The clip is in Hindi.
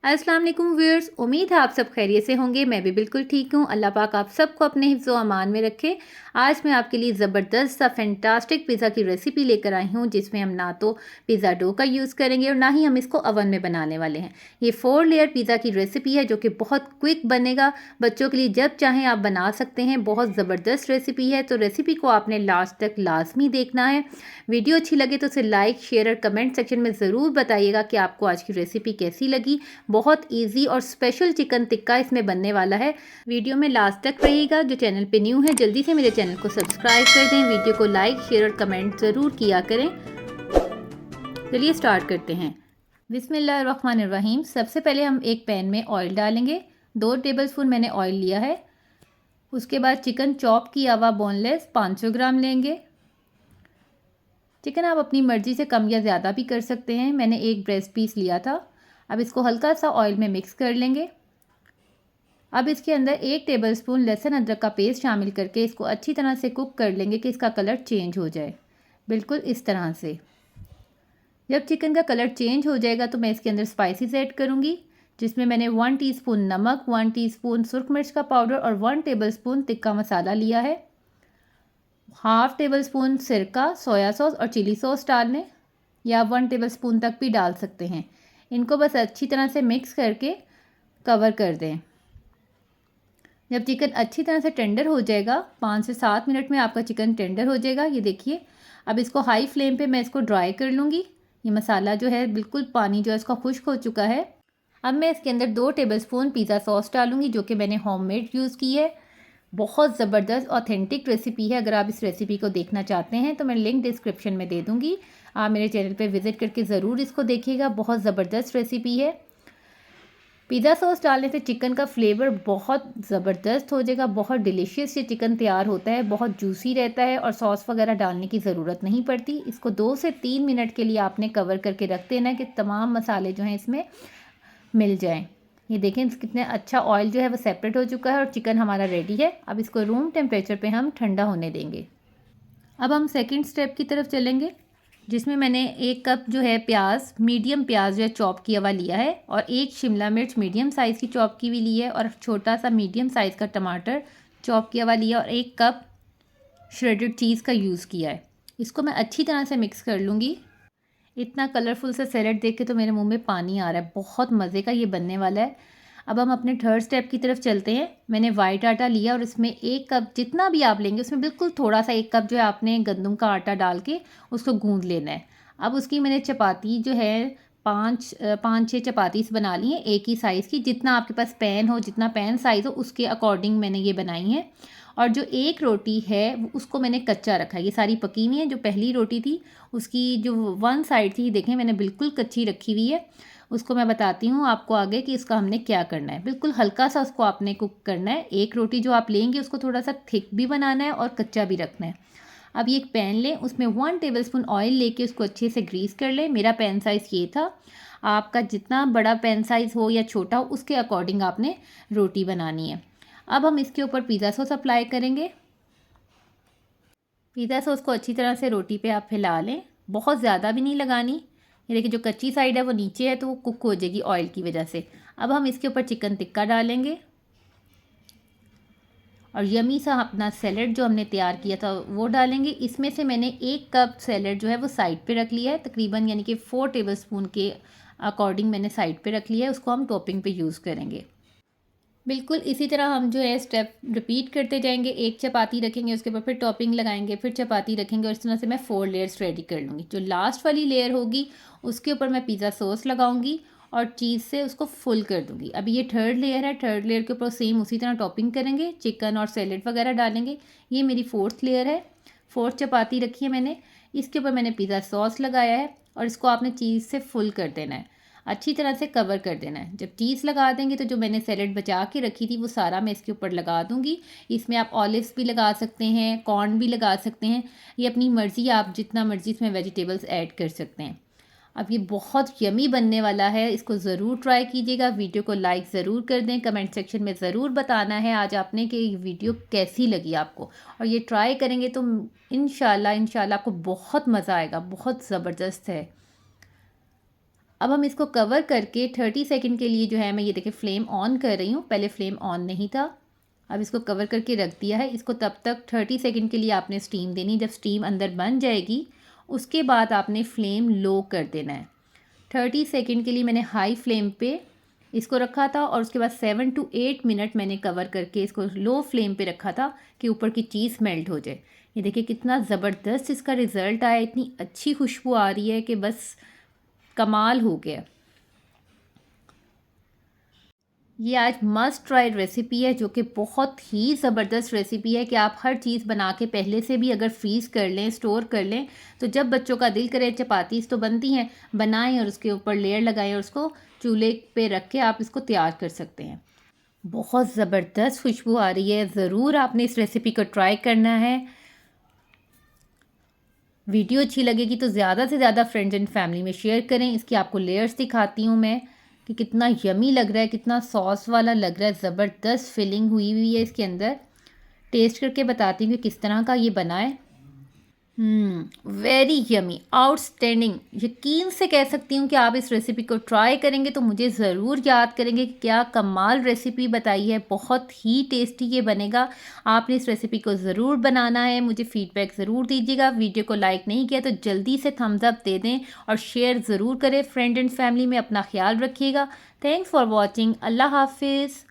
अस्सलाम वालेकुम व्यूअर्स, उम्मीद है आप सब खैरियत से होंगे। मैं भी बिल्कुल ठीक हूँ। अल्लाह पाक आप सबको अपने हिफ्ज़ व अमान में रखे। आज मैं आपके लिए ज़बरदस्त सा फैंटास्टिक पिज़्ज़ा की रेसिपी लेकर आई हूँ, जिसमें हम ना तो पिज़्ज़ा डो का यूज़ करेंगे और ना ही हम इसको ओवन में बनाने वाले हैं। ये 4 लेयर पिज़्ज़ा की रेसिपी है जो कि बहुत क्विक बनेगा। बच्चों के लिए जब चाहें आप बना सकते हैं। बहुत ज़बरदस्त रेसिपी है, तो रेसिपी को आपने लास्ट तक लाजमी देखना है। वीडियो अच्छी लगे तो उसे लाइक, शेयर और कमेंट सेक्शन में ज़रूर बताइएगा कि आपको आज की रेसिपी कैसी लगी। बहुत इजी और स्पेशल चिकन टिक्का इसमें बनने वाला है। वीडियो में लास्ट तक रहिएगा। जो चैनल पे न्यू है जल्दी से मेरे चैनल को सब्सक्राइब कर दें। वीडियो को लाइक, शेयर और कमेंट ज़रूर किया करें। चलिए स्टार्ट करते हैं। बिस्मिल्लाहिर्रहमानिर्रहीम। सबसे पहले हम एक पैन में ऑयल डालेंगे। 2 टेबलस्पून मैंने ऑयल लिया है। उसके बाद चिकन चॉप किया हुआ बोनलेस 500 ग्राम लेंगे। चिकन आप अपनी मर्ज़ी से कम या ज़्यादा भी कर सकते हैं। मैंने एक ब्रेस्ट पीस लिया था। अब इसको हल्का सा ऑयल में मिक्स कर लेंगे। अब इसके अंदर 1 टेबलस्पून लहसुन अदरक का पेस्ट शामिल करके इसको अच्छी तरह से कुक कर लेंगे कि इसका कलर चेंज हो जाए, बिल्कुल इस तरह से। जब चिकन का कलर चेंज हो जाएगा तो मैं इसके अंदर स्पाइसेस ऐड करूँगी, जिसमें मैंने 1 टीस्पून नमक, 1 टीस्पून सुरख मिर्च का पाउडर और 1 टेबलस्पून तिक्का मसाला लिया है। हाफ़ टेबलस्पून सिरका, सोया सॉस और चिली सॉस डाल लें, या 1 टेबलस्पून तक भी डाल सकते हैं। इनको बस अच्छी तरह से मिक्स करके कवर कर दें। जब चिकन अच्छी तरह से टेंडर हो जाएगा, 5 से 7 मिनट में आपका चिकन टेंडर हो जाएगा। ये देखिए, अब इसको हाई फ्लेम पे मैं इसको ड्राई कर लूँगी। ये मसाला जो है बिल्कुल पानी जो है इसका खुश्क हो चुका है। अब मैं इसके अंदर 2 टेबलस्पून पिज़्ज़ा सॉस डालूँगी, जो कि मैंने होममेड यूज़ की है। बहुत ज़बरदस्त ऑथेंटिक रेसिपी है। अगर आप इस रेसिपी को देखना चाहते हैं तो मैं लिंक डिस्क्रिप्शन में दे दूँगी। आप मेरे चैनल पे विज़िट करके ज़रूर इसको देखिएगा। बहुत ज़बरदस्त रेसिपी है। पिज़्ज़ा सॉस डालने से चिकन का फ्लेवर बहुत ज़बरदस्त हो जाएगा। बहुत डिलीशियस ये चिकन तैयार होता है, बहुत जूसी रहता है और सॉस वगैरह डालने की ज़रूरत नहीं पड़ती। इसको 2 से 3 मिनट के लिए आपने कवर करके रख देना है कि तमाम मसाले जो हैं इसमें मिल जाएं। ये देखें कितने अच्छा ऑयल जो है वो सेपरेट हो चुका है और चिकन हमारा रेडी है। अब इसको रूम टेम्परेचर पे हम ठंडा होने देंगे। अब हम सेकंड स्टेप की तरफ चलेंगे, जिसमें मैंने 1 कप जो है प्याज, मीडियम प्याज जो है चॉप किया हुआ लिया है, और 1 शिमला मिर्च मीडियम साइज़ की चॉप की हुई ली है, और छोटा सा मीडियम साइज़ का टमाटर चॉप किया हुआ लिया, और 1 कप श्रेडेड चीज़ का यूज़ किया है। इसको मैं अच्छी तरह से मिक्स कर लूँगी। इतना कलरफुल सा सैलेड देख के तो मेरे मुंह में पानी आ रहा है। बहुत मज़े का ये बनने वाला है। अब हम अपने थर्ड स्टेप की तरफ चलते हैं। मैंने वाइट आटा लिया और इसमें 1 कप, जितना भी आप लेंगे उसमें बिल्कुल थोड़ा सा 1 कप जो है आपने गंदम का आटा डाल के उसको गूंद लेना है। अब उसकी मैंने चपाती जो है 5-6 चपातीस बना ली हैं, एक ही साइज़ की। जितना आपके पास पैन हो, जितना पैन साइज़ हो उसके अकॉर्डिंग मैंने ये बनाई है। और जो एक रोटी है उसको मैंने कच्चा रखा है। ये सारी पकी हुई है। जो पहली रोटी थी उसकी जो 1 साइड थी, देखें मैंने बिल्कुल कच्ची रखी हुई है। उसको मैं बताती हूँ आपको आगे कि इसका हमने क्या करना है। बिल्कुल हल्का सा उसको आपने कुक करना है। एक रोटी जो आप लेंगे उसको थोड़ा सा थिक भी बनाना है और कच्चा भी रखना है। अब ये एक पैन लें, उसमें 1 टेबलस्पून ऑयल लेके उसको अच्छे से ग्रीस कर लें। मेरा पैन साइज़ ये था। आपका जितना बड़ा पैन साइज़ हो या छोटा हो उसके अकॉर्डिंग आपने रोटी बनानी है। अब हम इसके ऊपर पिज़्ज़ा सॉस अप्लाई करेंगे। पिज़्ज़ा सॉस को अच्छी तरह से रोटी पे आप फैला लें। बहुत ज़्यादा भी नहीं लगानी। ये देखिए जो कच्ची साइड है वो नीचे है तो वो कुक हो जाएगी ऑयल की वजह से। अब हम इसके ऊपर चिकन टिक्का डालेंगे और यमी सा अपना सैलेड जो हमने तैयार किया था वो डालेंगे। इसमें से मैंने 1 कप सैलेड जो है वो साइड पे रख लिया है तकरीबन, यानी कि 4 टेबलस्पून के अकॉर्डिंग मैंने साइड पे रख लिया है। उसको हम टॉपिंग पे यूज़ करेंगे। बिल्कुल इसी तरह हम जो है स्टेप रिपीट करते जाएंगे। एक चपाती रखेंगे, उसके ऊपर फिर टॉपिंग लगाएंगे, फिर चपाती रखेंगे, और इस तरह से मैं 4 लेयर्स रेडी कर लूँगी। जो लास्ट वाली लेयर होगी उसके ऊपर मैं पिज़्ज़ा सॉस लगाऊंगी और चीज़ से उसको फुल कर दूँगी। अभी ये थर्ड लेयर है। थर्ड लेयर के ऊपर सेम उसी तरह टॉपिंग करेंगे, चिकन और सैलेड वगैरह डालेंगे। ये मेरी 4th लेयर है। 4th चपाती रखी है मैंने। इसके ऊपर मैंने पिज़्ज़ा सॉस लगाया है और इसको आपने चीज़ से फुल कर देना है, अच्छी तरह से कवर कर देना है। जब चीज़ लगा देंगे तो जो मैंने सैलेड बचा के रखी थी वो सारा मैं इसके ऊपर लगा दूंगी। इसमें आप ऑलिव्स भी लगा सकते हैं, कॉर्न भी लगा सकते हैं, ये अपनी मर्ज़ी, आप जितना मर्ज़ी इसमें वेजिटेबल्स ऐड कर सकते हैं। अब ये बहुत यमी बनने वाला है। इसको ज़रूर ट्राई कीजिएगा। वीडियो को लाइक ज़रूर कर दें। कमेंट सेक्शन में ज़रूर बताना है आज आपने कि ये वीडियो कैसी लगी आपको, और ये ट्राई करेंगे तो इंशाल्लाह आपको बहुत मज़ा आएगा। बहुत ज़बरदस्त है। अब हम इसको कवर करके 30 सेकंड के लिए जो है मैं ये देखिए फ्लेम ऑन कर रही हूँ, पहले फ्लेम ऑन नहीं था। अब इसको कवर करके रख दिया है। इसको तब तक 30 सेकंड के लिए आपने स्टीम देनी। जब स्टीम अंदर बन जाएगी उसके बाद आपने फ्लेम लो कर देना है। 30 सेकंड के लिए मैंने हाई फ्लेम पे इसको रखा था और उसके बाद 7 to 8 मिनट मैंने कवर करके इसको लो फ्लेम पे रखा था कि ऊपर की चीज़ मेल्ट हो जाए। ये देखिए कितना ज़बरदस्त इसका रिज़ल्ट आया, इतनी अच्छी खुशबू आ रही है कि बस कमाल हो गया। ये आज मस्ट ट्राई रेसिपी है जो कि बहुत ही ज़बरदस्त रेसिपी है कि आप हर चीज़ बना के पहले से भी अगर फ्रीज़ कर लें, स्टोर कर लें, तो जब बच्चों का दिल करे, चपातीस तो बनती हैं, बनाएं और उसके ऊपर लेयर लगाएं और उसको चूल्हे पे रख के आप इसको तैयार कर सकते हैं। बहुत ज़बरदस्त खुशबू आ रही है। ज़रूर आपने इस रेसिपी को ट्राई करना है। वीडियो अच्छी लगेगी तो ज़्यादा से ज़्यादा फ्रेंड्स एंड फैमिली में शेयर करें। इसकी आपको लेयर्स दिखाती हूँ मैं कि कितना यमी लग रहा है, कितना सॉस वाला लग रहा है, ज़बरदस्त फिलिंग हुई हुई है इसके अंदर। टेस्ट करके बताती हूँ कि किस तरह का ये बना है। Very yummy, outstanding. यकीन से कह सकती हूँ कि आप इस रेसिपी को ट्राई करेंगे तो मुझे ज़रूर याद करेंगे कि क्या कमाल रेसिपी बताई है। बहुत ही टेस्टी ये बनेगा। आपने इस रेसिपी को ज़रूर बनाना है, मुझे फ़ीडबैक ज़रूर दीजिएगा। वीडियो को लाइक नहीं किया तो जल्दी से थम्स अप दे दें और शेयर ज़रूर करें फ्रेंड एंड फैमिली में। अपना ख्याल रखिएगा। Thanks for watching. अल्लाह हाफिज़।